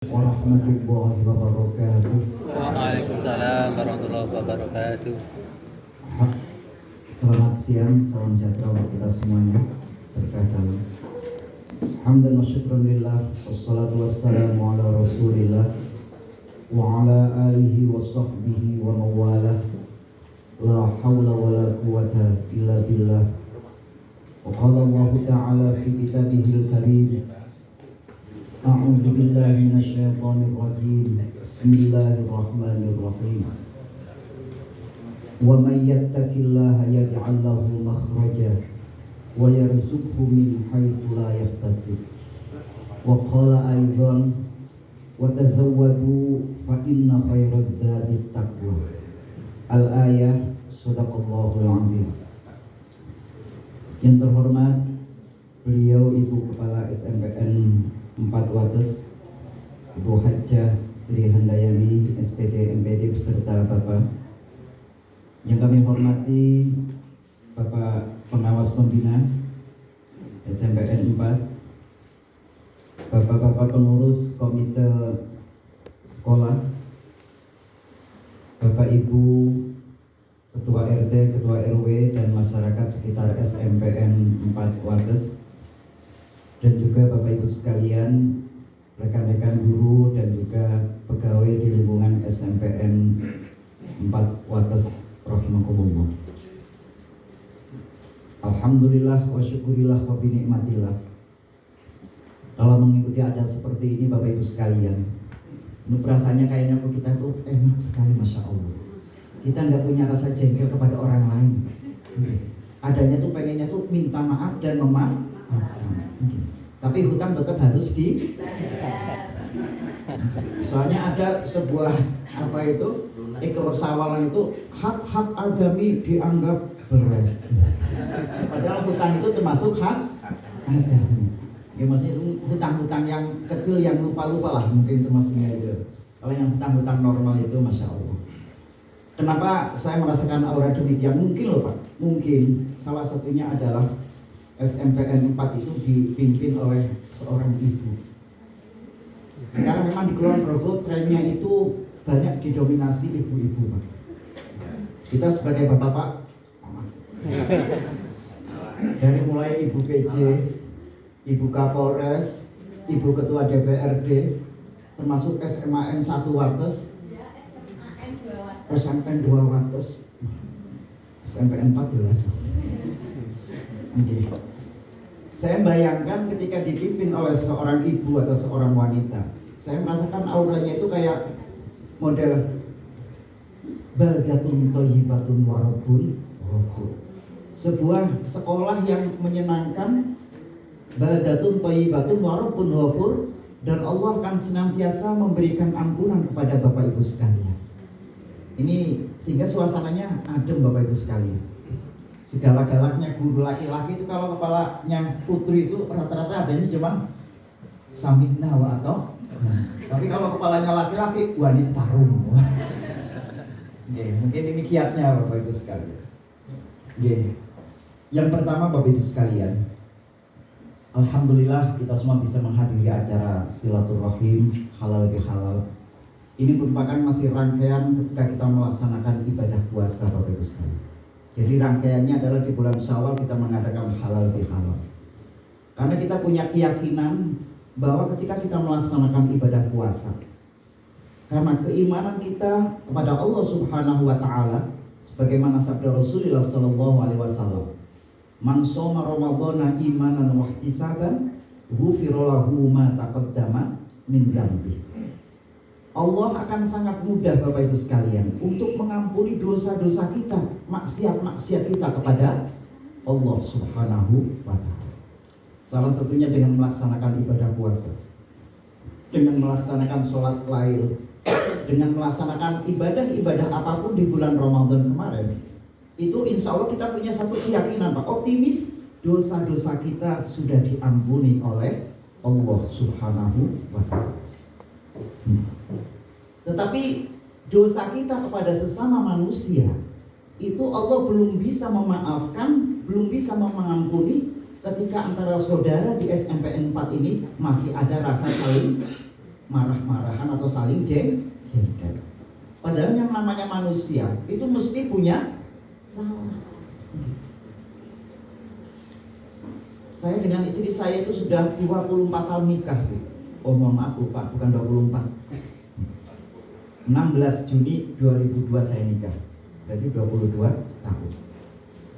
Warahmatullahi wabarakatuh. Waalaikumsalam warahmatullahi wabarakatuh. Selamat siang, salam sejahtera untuk kita semuanya. Terkadang hamdan wa syukran lillah, wassalatu wassalamu ala rasulillah wa ala alihi wa sahbihi wa mawalah. La hawla wa la quwata illa billah. Wa qala Allah ta'ala fi kitabihil karim, a'udzu billahi minasyaitonir rajim. Bismillahirrahmanirrahim. Wa may yattaqillaha yaj'al lahu makhraja wa yarzuqhu min haitsu la yahtasib. Wa qala aidan wa tazawwadu fa inna khairaz zadi taqwa. Al-ayah, sadaqallahul azim. Yang terhormat beliau Ibu Kepala SMPN 4 Wates, Ibu Hajjah Sri Handayani SPD MPD beserta Bapak. Yang kami hormati Bapak Pengawas Pembina SMPN 4, Bapak-bapak pengurus komite sekolah, Bapak Ibu Ketua RT, Ketua RW dan masyarakat sekitar SMPN 4 Wates, dan juga Bapak Ibu sekalian, rekan-rekan guru dan juga pegawai di lingkungan SMPN 4 Wates rahimakumullah. Alhamdulillah wa syukurillah wa binikmatillah. Kalau mengikuti acara seperti ini Bapak Ibu sekalian, ini perasaannya kayaknya kok kita tuh enak sekali, Masya Allah. Kita nggak punya rasa jengkel kepada orang lain. Adanya tuh pengennya tuh minta maaf dan memaafkan. Tapi hutang tetap harus di. Soalnya ada sebuah ikrar sawalan itu hak adami dianggap beres. Padahal hutang itu termasuk hak adami. Ya maksudnya hutang-hutang yang kecil yang lupa-lupa lah mungkin termasuknya itu. Kalau yang hutang-hutang normal itu Masya Allah. Kenapa saya merasakan aura demikian? Mungkin loh Pak, mungkin salah satunya adalah SMPN 4 itu dipimpin oleh seorang ibu. Sekarang memang di Kulon Progo trennya itu banyak didominasi ibu-ibu Pak. Kita sebagai bapak-bapak, dari mulai Ibu PJ, Ibu Kapolres, Ibu Ketua DPRD, termasuk SMAN 1 Wates, SMPN 2 Wates, SMPN 4 jelas. Okay. Saya bayangkan ketika dipimpin oleh seorang ibu atau seorang wanita, saya merasakan auranya itu kayak model baldatun thayyibatun wa rabbun ghafur. Sebuah sekolah yang menyenangkan, baldatun thayyibatun wa rabbun ghafur, dan Allah akan senantiasa memberikan ampunan kepada Bapak Ibu sekalian. Ini sehingga suasananya adem Bapak Ibu sekalian. Segala-galaknya guru laki-laki itu kalau kepalanya putri itu rata-rata adanya cuma samikna wa atau. Tapi kalau kepalanya laki-laki wanita rum. Mungkin ini kiatnya Bapak Ibu sekalian. Yang pertama Bapak Ibu sekalian, alhamdulillah kita semua bisa menghadiri acara silaturahim halal bihalal. Ini merupakan masih rangkaian ketika kita melaksanakan ibadah puasa Bapak Ibu sekalian. Jadi rangkaiannya adalah di bulan Syawal kita mengadakan halal bihalal. Karena kita punya keyakinan bahwa ketika kita melaksanakan ibadah puasa, karena keimanan kita kepada Allah Subhanahu wa taala, sebagaimana sabda Rasulullah sallallahu alaihi wasallam, "Man shoma Ramadhana imanan wa ihtisaban, ghufira lahu ma taqaddama min dzambi." Allah akan sangat mudah Bapak Ibu sekalian untuk mengampuni dosa-dosa kita, maksiat-maksiat kita kepada Allah Subhanahu wa ta'ala. Salah satunya dengan melaksanakan ibadah puasa, dengan melaksanakan sholat lail, dengan melaksanakan ibadah-ibadah apapun di bulan Ramadan kemarin. Itu insya Allah kita punya satu keyakinan Pak, optimis dosa-dosa kita sudah diampuni oleh Allah Subhanahu wa ta'ala. Tetapi dosa kita kepada sesama manusia itu Allah belum bisa memaafkan, belum bisa mengampuni ketika antara saudara di SMPN 4 ini masih ada rasa saling marah-marahan atau saling jengkel. Padahal yang namanya manusia itu mesti punya salah. Saya dengan istri saya itu sudah 24 tahun nikah. Oh mohon maaf Pak, bukan 24. 16 Juni 2002 saya nikah. Berarti 22 tahun.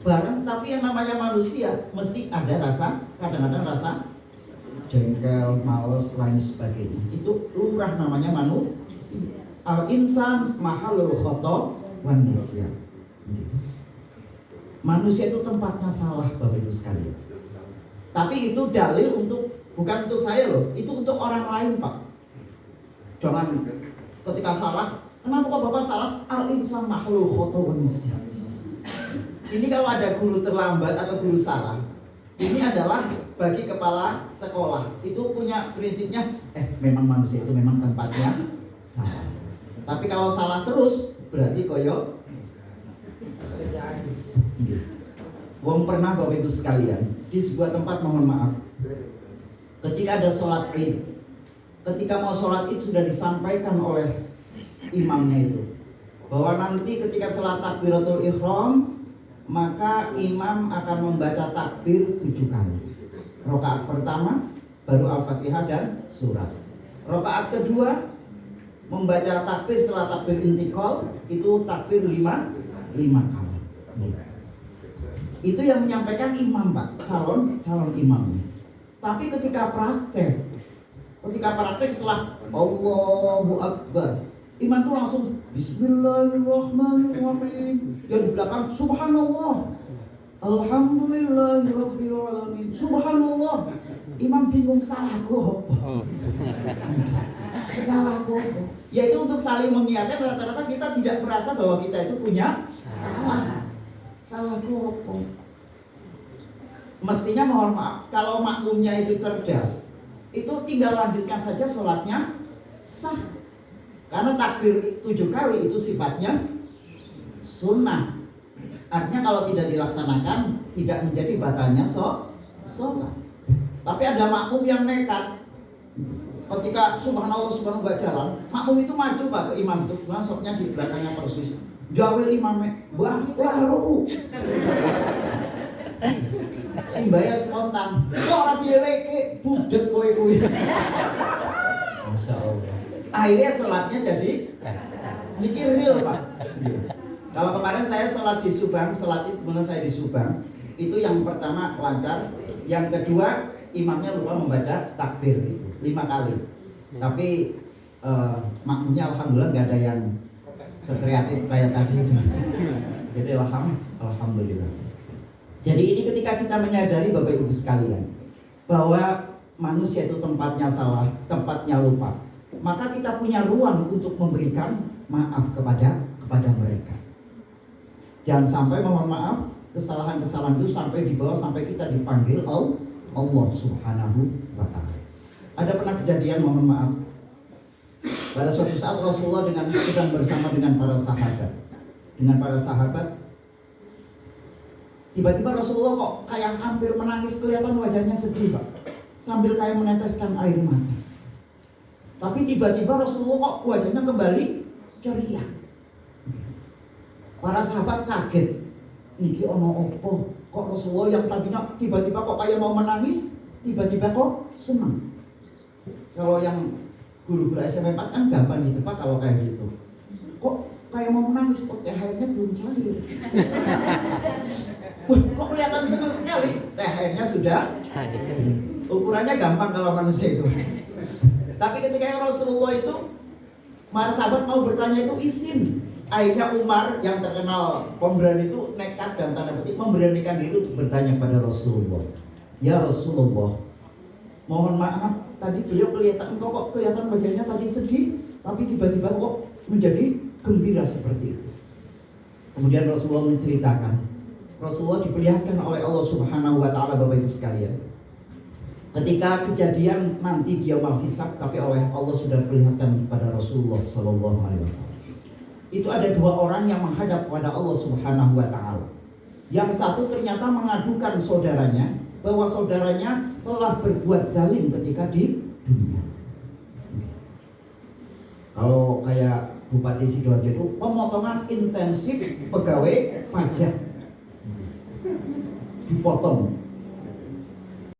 Barang tapi yang namanya manusia mesti ada rasa, kadang-kadang rasa jengkel, malas, lain sebagainya. Itu lumrah namanya manusia. Al-insan mahalul khoto wan nisyan. Manusia itu tempatnya salah Bapak Ibu sekalian. Tapi itu dalil bukan untuk saya loh, itu untuk orang lain Pak. Jangan ketika salah, kenapa kok Bapak salah? Al-insan mahalul khoto wan nisyan. Ini kalau ada guru terlambat atau guru salah, ini adalah bagi kepala sekolah itu punya prinsipnya, memang manusia itu memang tempatnya salah. Tapi kalau salah terus berarti koyo. Wong pernah Bapak Ibu sekalian di sebuah tempat, mohon maaf, ketika ada sholat id, ketika mau sholat id sudah disampaikan oleh imamnya itu bahwa nanti ketika sholat takbiratul ihram maka imam akan membaca takbir 7 kali. Rakaat pertama baru Al-Fatihah dan surat. Rakaat kedua membaca takbir setelah takbir intikal itu takbir 5 kali. Itu yang menyampaikan imam Pak, calon imamnya. Tapi ketika praktek setelah Allahu Akbar, imam itu langsung Bismillahirrahmanirrahim. Dan di belakang Subhanallah, Alhamdulillahirrahmanirrahim, Subhanallah. Imam bingung, salahku. Salahku. Yaitu untuk saling mengingatkan, rata-rata kita tidak merasa bahwa kita itu punya salahku. Mestinya mohon maaf, kalau makmumnya itu cerdas, itu tinggal lanjutkan saja sholatnya sah. Karena takbir 7 kali itu sifatnya sunnah. Artinya kalau tidak dilaksanakan tidak menjadi batalnya sholat. Tapi ada makmum yang nekat. Ketika subhanallah subhanallah jalan, makmum itu maju Pak ke imam itu, masuknya di belakangnya persis. Jawel imamnya, lalu simbaya spontan. Kok ora dileke budek kowe. Masya Allah. Akhirnya sholatnya jadi mikir real Pak. Kalau kemarin saya sholat di Subang, sholat itu benar saya di Subang, itu yang pertama lancar, yang kedua imamnya lupa membaca takbir itu 5 kali. Tapi makmumnya alhamdulillah nggak ada yang sekreatif kayak tadi itu. Jadi alhamdulillah. Jadi ini ketika kita menyadari Bapak Ibu sekalian bahwa manusia itu tempatnya salah, tempatnya lupa, maka kita punya ruang untuk memberikan maaf kepada mereka. Jangan sampai mohon maaf kesalahan-kesalahan itu sampai dibawa sampai kita dipanggil Allah Subhanahu wa ta'ala. Ada pernah kejadian mohon maaf, pada suatu saat Rasulullah sedang bersama dengan para sahabat. Tiba-tiba Rasulullah kok kayak hampir menangis, kelihatan wajahnya sedih Pak, sambil kayak meneteskan air mata. Tapi tiba-tiba Rasulullah kok wajahnya kembali ceria. Para sahabat kaget. Niki ono opo? Kok Rasulullah yang tadinya tiba-tiba kok kayak mau menangis, tiba-tiba kok senang. Kalau yang guru-guru SMP 4 kan gampang gitu Pak kalau kayak gitu. Kok kayak mau menangis, kok THR-nya belum cair. Kok kelihatan senang sekali. THR-nya sudah cair. Ukurannya gampang kalau manusia itu. Tapi ketika Rasulullah itu, para sahabat mau bertanya itu izin. Akhirnya Umar yang terkenal pemberani itu nekat dan tanda petik memberanikan diri untuk bertanya pada Rasulullah. Ya Rasulullah, mohon maaf, tadi beliau engkau kok kelihatan wajahnya tadi sedih, tapi tiba-tiba kok menjadi gembira seperti itu. Kemudian Rasulullah menceritakan, Rasulullah diperlihatkan oleh Allah Subhanahu wa ta'ala Bapak Ibu sekalian. Ketika kejadian nanti dia mau hisab, tapi oleh Allah sudah perlihatkan kepada Rasulullah Sallallahu Alaihi Wasallam. Itu ada 2 orang yang menghadap kepada Allah Subhanahu Wa Taala. Yang satu ternyata mengadukan saudaranya bahwa saudaranya telah berbuat zalim ketika di dunia. Kalau kayak Bupati Sidoarjo itu pemotongan intensif pegawai pajak, dipotong